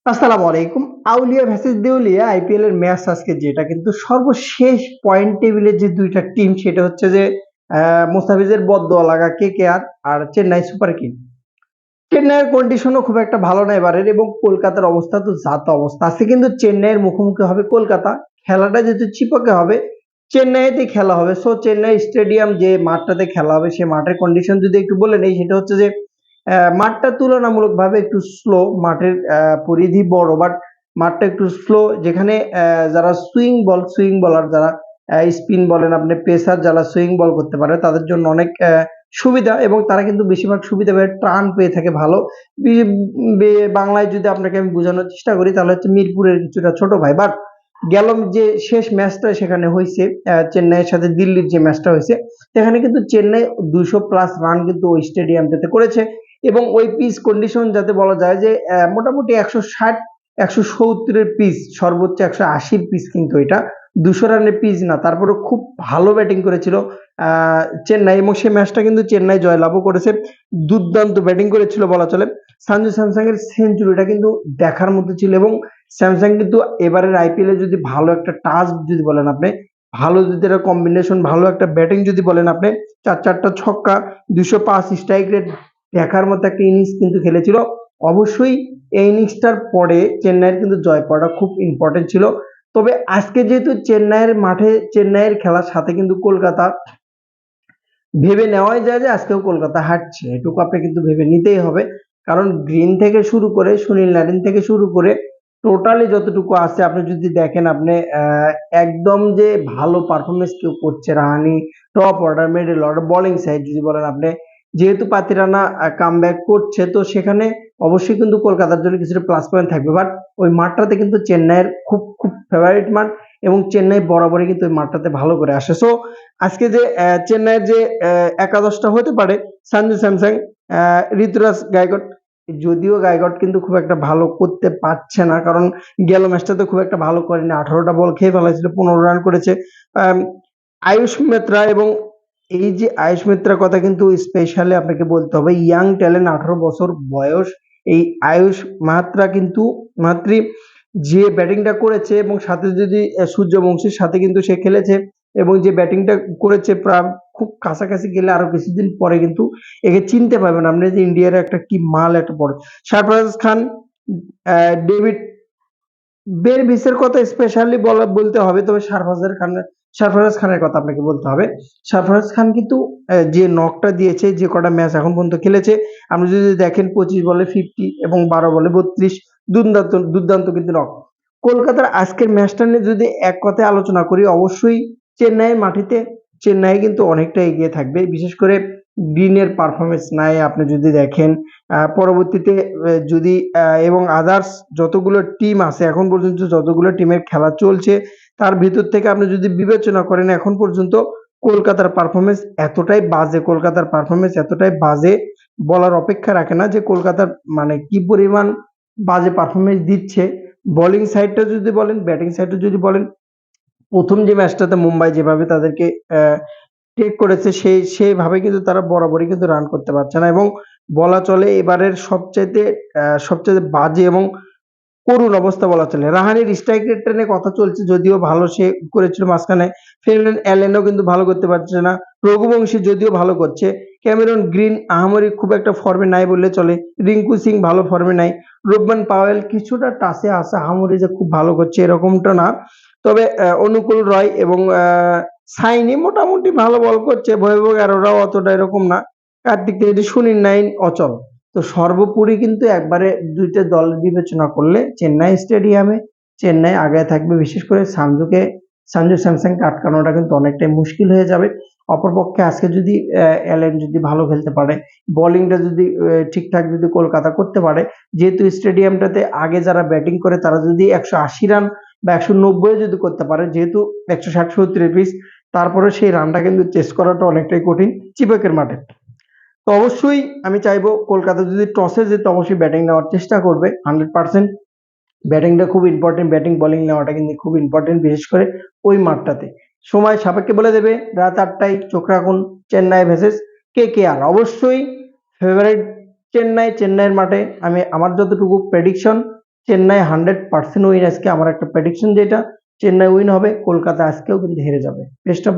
আসসালামু আলাইকুম। আউলিয়া ভার্সেস দেউলিয়া আইপিএল এর ম্যাচ আজকে, যেটা কিন্তু সর্বশেষ পয়েন্ট টেবিলের যে দুইটা টিম, সেটা হচ্ছে যে মুস্তাফিজের বদদোয়া লাগা কেকেআর আর চেন্নাই সুপার কিং। চেন্নাইয়ের কন্ডিশনও খুব একটা ভালো না এবারের, এবং কলকাতার অবস্থা তো জাত অবস্থা। আজকে কিন্তু চেন্নাইয়ের মুখোমুখি হবে কলকাতা। খেলাটা যেহেতু চিপকে হবে, চেন্নাইতে খেলা হবে। সো চেন্নাই স্টেডিয়াম যে মাঠটাতে খেলা হবে, সে মাঠের কন্ডিশন যদি একটু বলে নেই, সেটা হচ্ছে যে মাঠটা তুলনামূলকভাবে একটু স্লো। মাঠের পরিধি বড়, বাট মাঠটা একটু স্লো। যেখানে যারা সুইং বলার, যারা স্পিন বলেন আপনি, পেসার যারা সুইং বল করতে পারে, তাদের জন্য অনেক সুবিধা, এবং তারা কিন্তু বেশিরভাগ সুবিধা পেয়ে টার্ন পেয়ে থাকে ভালো। বাংলায় যদি আপনাকে আমি বোঝানোর চেষ্টা করি, তাহলে হচ্ছে মিরপুরের কিছুটা ছোট ভাই। বাট গেল যে শেষ ম্যাচটা সেখানে হয়েছে, চেন্নাইয়ের সাথে দিল্লির যে ম্যাচটা হয়েছে, সেখানে কিন্তু চেন্নাই 200+ রান কিন্তু ওই স্টেডিয়ামটাতে করেছে। এবং ওই পিচ কন্ডিশন যাতে বলা যায় যে মোটামুটি 160 170-এর পিচ, সর্বোচ্চ 180-র পিচ কিন্তু এটা, 200 রানের পিচ না। তারপরে খুব ভালো ব্যাটিং করেছিল চেন্নাই, এবং সেই ম্যাচটা কিন্তু চেন্নাই জয়লাভও করেছে। দুর্দান্ত ব্যাটিং করেছিল বলা চলে। সঞ্জু স্যামসাং এর সেঞ্চুরিটা কিন্তু দেখার মতো ছিল, এবং স্যামসাং কিন্তু এবারের আইপিএল এ যদি ভালো একটা টাচ যদি বলেন আপনি, ভালো যদি একটা কম্বিনেশন, ভালো একটা ব্যাটিং যদি বলেন আপনি, 4-4টা ছক্কা, 205 স্ট্রাইক রেট, দেখার মতো একটা ইনিংস কিন্তু খেলেছিল। অবশ্যই এই ইনিংসটার পরে চেন্নাইয়ের কিন্তু জয় পাওয়াটা খুব ইম্পর্টেন্ট ছিল। তবে আজকে যেহেতু চেন্নাইয়ের মাঠে, চেন্নাইয়ের খেলার সাথে কিন্তু কলকাতা, ভেবে নেওয়াই যায় যে আজকেও কলকাতা হারছে, এটুকু আপনি কিন্তু ভেবে নিতেই হবে। কারণ গ্রিন থেকে শুরু করে, সুনীল নারিন থেকে শুরু করে, টোটালি যতটুকু আছে আপনি যদি দেখেন, আপনি একদম যে ভালো পারফরমেন্স কেউ করছে, Rahani top order, middle order, bowling side যদি বলেন আপনি, যেহেতু পাতিরানা কামব্যাক করছে, তো সেখানে অবশ্যই কিন্তু কলকাতার জন্য কিছুটা প্লাস পয়েন্ট থাকবে। বাট ওই মাঠটাতে কিন্তু চেন্নাইয়ের খুব খুব ফেভারিট মাঠ, এবং চেন্নাই বরাবরই কিন্তু ওই মাঠটাতে ভালো করে আসে। সো আজকে যে চেন্নাইয়ের যে একাদশটা হতে পারে, সঞ্জু স্যামসং, ঋতুরাজ গায়কোয়াড়, যদিও গায়কোয়াড় কিন্তু খুব একটা ভালো করতে পারছে না, কারণ গেল ম্যাচটাতে খুব একটা ভালো করেনি। 18টা বল খেয়ে ফেলাইছিল, 15 রান করেছে। আম, আয়ুষ মিত্রা, এবং এই যে আয়ুষ মিত্রার কথা কিন্তু স্পেশালি আপনাকে বলতে হবে, ইয়াং ট্যালেন্ট, 18 বছর বয়স। এই আয়ুষ মাত্রা কিন্তু মাত্রি যে ব্যাটিংটা করেছে, এবং সাথে যদি সূর্যবংশীর সাথে কিন্তু সে খেলেছে, এবং যে ব্যাটিংটা করেছে প্রায় খুব কাছাকাছি গেলে আরো কিছুদিন পরে কিন্তু একে চিনতে পারবেন আপনি, যে ইন্ডিয়ার একটা কি মাল একটা বড়। সরফরাজ খান, ডেভিড বেরভিসের কথা স্পেশালি বলতে হবে, তবে সরফরাজ খানের কথা আপনাকে বলতে হবে। সরফরাজ খান কিন্তু যে নকটা দিয়েছে, যে কটা ম্যাচ এখন পর্যন্ত খেলেছে, আপনি যদি দেখেন 25 বলে 50 এবং 12 বলে 32, দুর্দান্ত দুর্দান্ত কিন্তু নক। কলকাতার আজকের ম্যাচটা নিয়ে যদি এক কথায় আলোচনা করি, অবশ্যই চেন্নাইয়ের মাটিতে চেন্নাই কিন্তু অনেকটা এগিয়ে থাকবে, বিশেষ করে গ্রিনের পারফরমেন্স নাই আপনি যদি দেখেন। পরবর্তীতে যদি এবং আদার্স যতগুলো টিম আছে, এখন পর্যন্ত যতগুলো টিমের খেলা চলছে, তার ভিতর থেকে আপনি যদি বিবেচনা করেন, এখন পর্যন্ত কলকাতার পারফরমেন্স এতটাই বাজে, বলার অপেক্ষা রাখে না যে কলকাতার মানে কি পরিমাণ বাজে পারফরমেন্স দিচ্ছে। বোলিং সাইডটা যদি বলেন, ব্যাটিং সাইডটা যদি বলেন, প্রথম যে ম্যাচটাতে মুম্বাই যেভাবে তাদেরকে টেক করেছে, সেইভাবে কিন্তু তারা বরাবরই কিন্তু রান করতে পারছে না, এবং বলা চলে এবারের সবচাইতে বাজে এবং করুণ অবস্থা বলা চলে। রাহানের স্ট্রাইক রেটটা নিয়ে কথা চলছে, যদিও ভালো সে করেছিল মাঝখানে। ফিনল্যান্ড অ্যালেনও কিন্তু ভালো করতে পারছে না। রঘুবংশী যদিও ভালো করছে। ক্যামেরন গ্রিন আহামরি খুব একটা ফর্মে নাই বললে চলে। রিঙ্কু সিং ভালো ফর্মে নাই। রুবমান পাওয়েল কিছুটা টাচে আছে, আহামরি যে খুব ভালো করছে এরকমটা না। তবে অনুকূল রয় এবং সাইনি মোটামুটি ভালো বল করছে। ভৈভব অ্যারোরাও অতটা এরকম না। কার্তিক ত্রিপাঠী, সুনীল নারিন অচল। তো সর্বোপরি কিন্তু একবারে দুইটা দল বিবেচনা করলে চেন্নাই স্টেডিয়ামে চেন্নাই আগায় থাকবে। বিশেষ করে সঞ্জু স্যামসনকে আটকানোটা কিন্তু অনেকটাই মুশকিল হয়ে যাবে। অপরপক্ষে আজকে যদি অ্যালেন যদি ভালো খেলতে পারে, বোলিংটা যদি ঠিকঠাক যদি কলকাতা করতে পারে, যেহেতু স্টেডিয়ামটাতে আগে যারা ব্যাটিং করে তারা যদি 180 রান বা 190 যদি করতে পারে, যেহেতু 160-70 পিচ, তারপরে সেই রানটা কিন্তু চেস করাটা অনেকটাই কঠিন চিপকের মাঠে। তো অবশ্যই আমি চাইবো কলকাতা যদি টসে জেতে, অবশ্যই ব্যাটিং নেওয়ার চেষ্টা করবে 100%। ব্যাটিংটা খুব ইম্পর্টেন্ট, ব্যাটিং বোলিং নেওয়াটা কিন্তু খুব ইম্পর্টেন্ট, বিশেষ করে ওই মাঠটাতে। সময় সাপেক্ষে বলে দেবে, রাত 8টায় চোখ রাখুন, চেন্নাই ভার্সেস কেকেআর। অবশ্যই ফেভারিট চেন্নাইয়ের মাঠে। আমার যতটুকু প্রেডিকশন, চেন্নাই 100% উইন আজকে আমার একটা প্রেডিকশন যেটা চেন্নাই উইন হবে কলকাতা আজকেও কিন্তু হেরে যাবে বেস্ট অফ